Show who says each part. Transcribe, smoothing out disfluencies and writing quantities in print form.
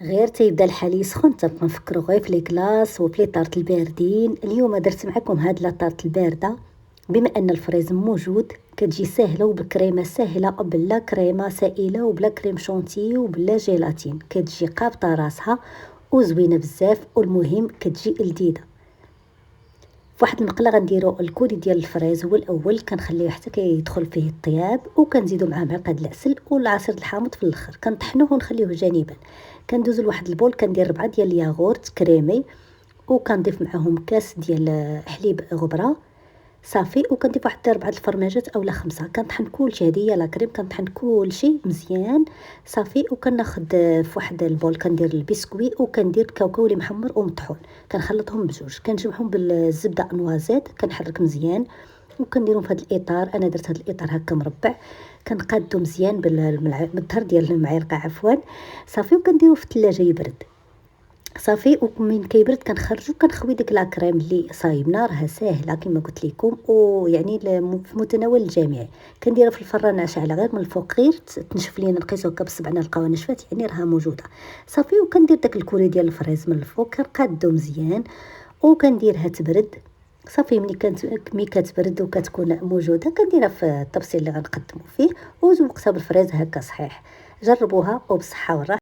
Speaker 1: غير تيبدا الحال يسخن تبقى نفكروا غير في لي كلاص وفي لي طارت الباردين. اليوم درت معكم هاد لا طارت البارده. بما ان الفريز موجود كتجي سهله وبالكريمه سهله، بلا كريمه سائله وبلا كريم شونتي وبلا جيلاتين، كتجي قابطه راسها وزوينه بزاف، والمهم كتجي لذيذه. فواحد المقله غنديروا الكودي ديال الفريز، هو الاول كنخليه حتى كيدخل فيه الطياب، وكنزيدوا معاه معلقه العسل والعصير الحامض في الاخر، كنطحنوه ونخليوه جانبا. كندوزو لواحد البول كندير 4 ديال الياغورت كريمي، وكنضيف معاهم كاس ديال حليب غبره صافي، وكنضيف واحد 4 الفرماجات اولا 5. كنطحن كلشي، هذه هي لا كريم، كنطحن كلشي مزيان صافي. وكناخذ في واحد البول كندير البسكوي وكندير الكاوكاو اللي محمر ومطحون، كنخلطهم بجوج، كنجمعهم بالزبده نوازيت، كنحرك مزيان وكنديرهم في هذا الاطار. انا درت هذا الاطار هكا مربع، كنقادو مزيان بالظهر ديال المعلقه عفوا صافي، وكنديرو في الثلاجه يبرد صافي. ومن كيبرد كنخرجو، كنخوي ديك لا كريم اللي صايبنا، راها ساهله كما قلت لكم، ويعني في متناول الجميع. كنديرها في الفران شاعله غير من الفوق، غير تنشف لينا، نقيسو هكا بصبعنا نلقاوها نشفات، يعني راها موجوده صافي. وكندير داك الكوري ديال الفريز من الفوق، كنقادو مزيان وكنديرها تبرد صافي. ملي كتبرد وكتكون موجوده كنديرها في الطبسيل اللي غنقدمو فيه، وقتها بالفريز هكا صحيح. جربوها وبصحه والراحه.